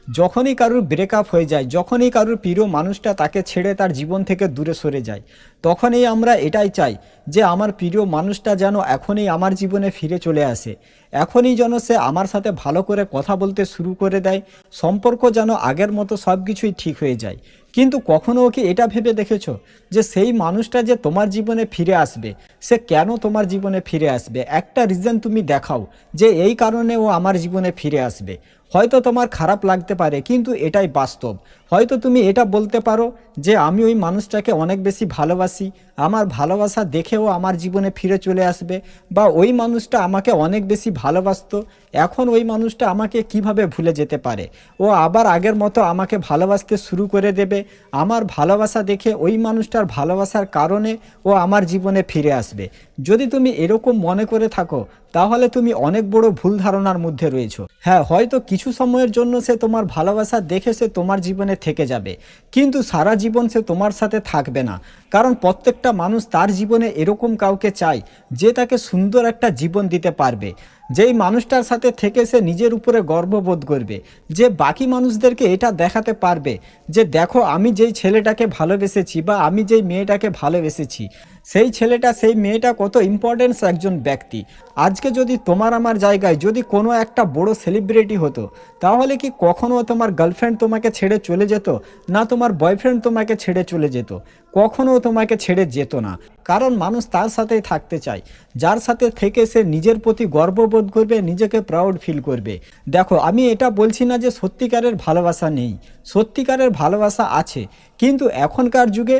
যখনই কারুর ব্রেকআপ হয়ে যায়, যখনই কারুর প্রিয় মানুষটা তাকে ছেড়ে তার জীবন থেকে দূরে সরে যায়, তখনই আমরা এটাই চাই যে আমার প্রিয় মানুষটা যেন এখনই আমার জীবনে ফিরে চলে আসে, এখনই যেন সে আমার সাথে ভালো করে কথা বলতে শুরু করে দেয়, সম্পর্ক যেন আগের মতো সব কিছুই ঠিক হয়ে যায়। কিন্তু কখনও কি এটা ভেবে দেখেছো যে সেই মানুষটা যে তোমার জীবনে ফিরে আসবে, সে কেন তোমার জীবনে ফিরে আসবে? একটা রিজন তুমি দেখাও যে এই কারণে ও আমার জীবনে ফিরে আসবে। হয়তো তোমার খারাপ লাগতে পারে, কিন্তু এটাই বাস্তব। হয়তো তুমি এটা বলতে পারো যে আমি ওই মানুষটাকে অনেক বেশি ভালোবাসি, আমার ভালোবাসা দেখেও আমার জীবনে ফিরে চলে আসবে, বা ওই মানুষটা আমাকে অনেক বেশি ভালোবাসতো, এখন ওই মানুষটা আমাকে কিভাবে ভুলে যেতে পারে, ও আবার আগের মতো আমাকে ভালোবাসতে শুরু করে দেবে, আমার ভালোবাসা দেখে ওই মানুষটার ভালোবাসার কারণে ও আমার জীবনে ফিরে আসবে। যদি তুমি এরকম মনে করে থাকো, তাহলে তুমি অনেক বড় ভুল ধারণার মধ্যে রয়েছো। হ্যাঁ, হয়তো কিছু সময়ের জন্য সে তোমার ভালোবাসা দেখে সে তোমার জীবনে থেকে যাবে, কিন্তু সারা জীবন সে তোমার সাথে থাকবে না। কারণ প্রত্যেকটা মানুষ তার জীবনে এরকম কাউকে চায় যে তাকে সুন্দর একটা জীবন দিতে পারবে, যেই মানুষটার সাথে থেকে সে নিজের উপরে গর্ববোধ করবে, যে বাকি মানুষদেরকে এটা দেখাতে পারবে যে দেখো আমি যেই ছেলেটাকে ভালোবেসেছি বা আমি যেই মেয়েটাকে ভালোবেসেছি, সেই ছেলেটা সেই মেয়েটা কত ইম্পর্টেন্স একজন ব্যক্তি। আজকে যদি তোমার আমার জায়গায় যদি কোনো একটা বড় সেলিব্রিটি হতো, তাহলে কি কখনো তোমার গার্লফ্রেন্ড তোমাকে ছেড়ে চলে যেত? না তোমার বয়ফ্রেন্ড তোমাকে ছেড়ে চলে যেত? কখনো তোমাকে ছেড়ে যেত না। কারণ মানুষ তার সাথেই থাকতে চায় যার সাথে থেকে সে নিজের প্রতি গর্ববোধ করবে, নিজেকে প্রাউড ফিল করবে। দেখো, আমি এটা বলছি না যে সত্যিকারের ভালোবাসা নেই, সত্যিকারের ভালোবাসা আছে, কিন্তু এখনকার যুগে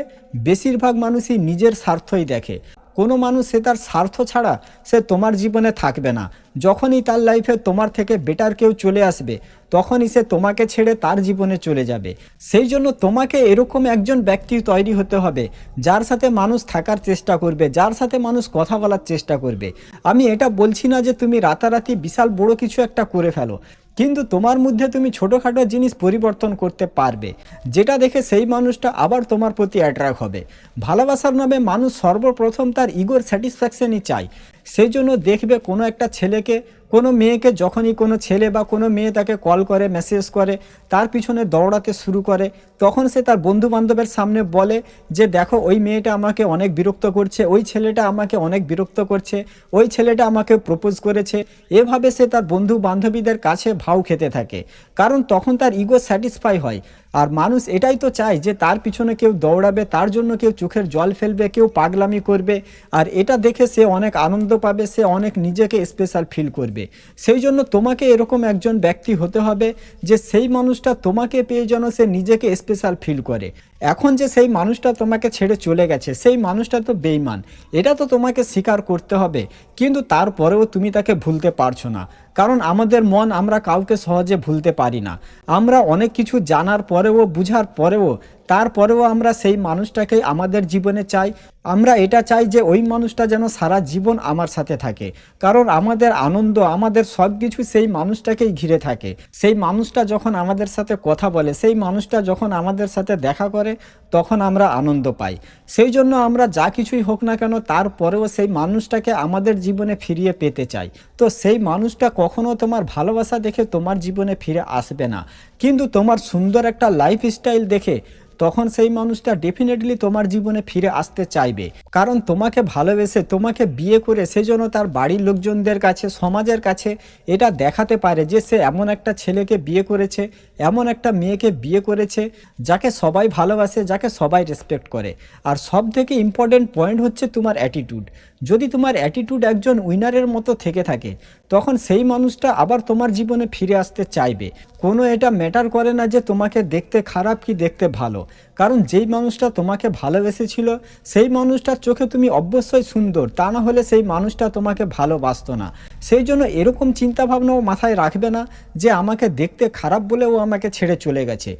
বেশিরভাগ মানুষই নিজের স্বার্থই দেখে। কোনো মানুষ সে তার স্বার্থ ছাড়া সে তোমার জীবনে থাকবে না। যখনই তার লাইফে তোমার থেকে বেটার কেউ চলে আসবে, তখনই সে তোমাকে ছেড়ে তার জীবনে চলে যাবে। সেই জন্য তোমাকে এরকম একজন ব্যক্তি তৈরি হতে হবে যার সাথে মানুষ থাকার চেষ্টা করবে, যার সাথে মানুষ কথা বলার চেষ্টা করবে। আমি এটা বলছি না যে তুমি রাতারাতি বিশাল বড় কিছু একটা করে ফেলো, কিন্তু তোমার মধ্যে তুমি ছোটোখাটো জিনিস পরিবর্তন করতে পারবে, যেটা দেখে সেই মানুষটা আবার তোমার প্রতি অ্যাট্রাক্ট হবে। ভালোবাসার নামে মানুষ সর্বপ্রথম তার ইগোর স্যাটিসফ্যাকশনই চায়। সেই জন্য দেখবে কোনো একটা ছেলেকে, কোনো মেয়েকে, যখনই কোনো ছেলে বা কোনো মেয়ে তাকে কল করে, মেসেজ করে, তার পিছনে দৌড়াতে শুরু করে, তখন সে তার বন্ধু বান্ধবের সামনে বলে যে দেখো ওই মেয়েটা আমাকে অনেক বিরক্ত করছে, ওই ছেলেটা আমাকে অনেক বিরক্ত করছে, ওই ছেলেটা আমাকে প্রপোজ করেছে। এভাবে সে তার বন্ধু বান্ধবীদের কাছে ভাও খেতে থাকে, কারণ তখন তার ইগো স্যাটিসফাই হয়। আর মানুষ এটাই তো চায় যে তার পিছনে কেউ দৌড়াবে, তার জন্য কেউ চোখের জল ফেলবে, কেউ পাগলামি করবে, আর এটা দেখে সে অনেক আনন্দ পাবে, সে অনেক নিজেকে স্পেশাল ফিল করবে। সেই জন্য তোমাকে এরকম একজন ব্যক্তি হতে হবে যে সেই মানুষটা তোমাকে পেয়ে যেন সে নিজেকে স্পেশাল ফিল করে। এখন যে সেই মানুষটা তোমাকে ছেড়ে চলে গেছে, সেই মানুষটা তো বেঈমান, এটা তো তোমাকে স্বীকার করতে হবে, কিন্তু তারপরেও তুমি তাকে ভুলতে পারছো না। কারণ আমাদের মন, আমরা কাউকে সহজে ভুলতে পারি না। আমরা অনেক কিছু জানার পরেও, বুঝার পরেও, তারপরেও আমরা সেই মানুষটাকে আমাদের জীবনে চাই। আমরা এটা চাই যে ওই মানুষটা যেন সারা জীবন আমার সাথে থাকে, কারণ আমাদের আনন্দ, আমাদের সব কিছু সেই মানুষটাকেই ঘিরে থাকে। সেই মানুষটা যখন আমাদের সাথে কথা বলে, সেই মানুষটা যখন আমাদের সাথে দেখা করে, তখন আমরা আনন্দ পাই। সেই জন্য আমরা যা কিছুই হোক না কেন, তারপরেও সেই মানুষটাকে আমাদের জীবনে ফিরিয়ে পেতে চাই। তো সেই মানুষটা কখনো তোমার ভালোবাসা দেখে তোমার জীবনে ফিরে আসবে না, কিন্তু তোমার সুন্দর একটা লাইফস্টাইল দেখে তখন সেই মানুষটা ডেফিনেটলি তোমার জীবনে ফিরে আসতে চাইবে। কারণ তোমাকে ভালোবেসে, তোমাকে বিয়ে করে সে যেন তার বাড়ির লোকজনদের কাছে, সমাজের কাছে এটা দেখাতে পারে যে সে এমন একটা ছেলেকে বিয়ে করেছে, এমন একটা মেয়েকে বিয়ে করেছে যাকে সবাই ভালোবাসে, যাকে সবাই রেসপেক্ট করে। আর সব থেকে ইম্পর্টেন্ট পয়েন্ট হচ্ছে তোমার অ্যাটিটিউড। যদি তোমার অ্যাটিটিউড একজন উইনারের মতো থেকে থাকে, তখন সেই মানুষটা আবার তোমার জীবনে ফিরে আসতে চাইবে। কোনো এটা ম্যাটার করে না যে তোমাকে দেখতে খারাপ কি দেখতে ভালো, কারণ যেই মানুষটা তোমাকে ভালোবেসেছিল সেই মানুষটার চোখে তুমি অবশ্যই সুন্দর, তা না হলে সেই মানুষটা তোমাকে ভালোবাসতো না। সেই জন্য এরকম চিন্তাভাবনাও মাথায় রাখবে না যে আমাকে দেখতে খারাপ বলেও আমাকে ছেড়ে চলে গেছে।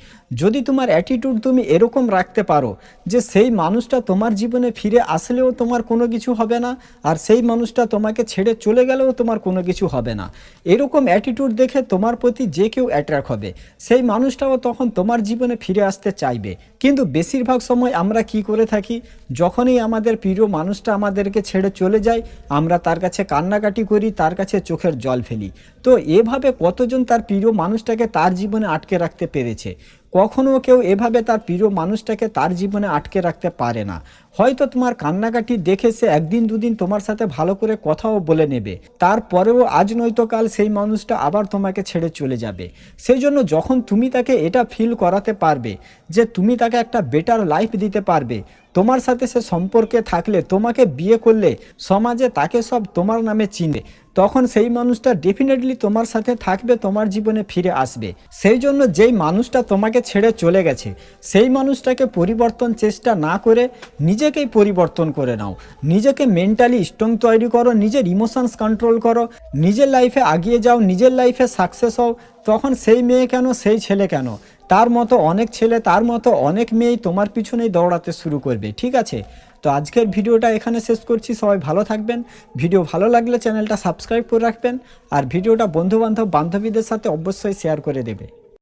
যদি তোমার অ্যাটিটিউড তুমি এরকম রাখতে পারো যে সেই মানুষটা তোমার জীবনে ফিরে আসলেও তোমার কোনো কিছু হবে না, আর সেই মানুষটা তোমাকে ছেড়ে চলে গেলেও তোমার কোনো কিছু হবে না, এরকম অ্যাটিটিউড দেখে তোমার প্রতি যে কেউ অ্যাট্রাক্ট হবে, সেই মানুষটাও তখন তোমার জীবনে ফিরে আসতে চাইবে। কিন্তু বেশিরভাগ সময় আমরা কি করে থাকি, যখনই আমাদের প্রিয় মানুষটা আমাদেরকে ছেড়ে চলে যায় আমরা তার কাছে কান্নাকাটি করি, তার কাছে চোখের জল ফেলি। তো এভাবে কতজন তার প্রিয় মানুষটাকে তার জীবনে আটকে রাখতে পেরেছে? কখনো কেউ এভাবে তার প্রিয় মানুষটাকে তার জীবনে আটকে রাখতে পারে না। হয়তো তোমার কান্নাকাটি দেখে সে একদিন দুদিন তোমার সাথে ভালো করে কথাও বলে নেবে, তারপরেও আজ নয়তো কাল সেই মানুষটা আবার তোমাকে ছেড়ে চলে যাবে। সেই জন্য যখন তুমি তাকে এটা ফিল করাতে পারবে যে তুমি তাকে একটা বেটার লাইফ দিতে পারবে, তোমার সাথে সে সম্পর্কে থাকলে, তোমাকে বিয়ে করলে সমাজে তাকে সব তোমার নামে চিনে, তখন সেই মানুষটা ডেফিনেটলি তোমার সাথে থাকবে, তোমার জীবনে ফিরে আসবে। সেই জন্য যেই মানুষটা তোমাকে ছেড়ে চলে গেছে সেই মানুষটাকে পরিবর্তন চেষ্টা না করে নিজেকেই পরিবর্তন করে নাও। নিজেকে মেন্টালি স্ট্রং তৈরি করো, নিজের ইমোশনস কন্ট্রোল করো, নিজের লাইফে এগিয়ে যাও, নিজের লাইফে সাকসেস হও। তখন সেই মেয়ে কেন, সেই ছেলে কেন, তার মতো অনেক ছেলে, তার মতো অনেক মেয়েই তোমার পিছনেই দৌড়াতে শুরু করবে। ঠিক আছে, তো আজকের ভিডিওটা এখানে শেষ করছি। সবাই ভালো থাকবেন। ভিডিও ভালো লাগলে চ্যানেলটা সাবস্ক্রাইব করে রাখবেন, আর ভিডিওটা বন্ধুবান্ধব বান্ধবীদের সাথে অবশ্যই শেয়ার করে দেবে।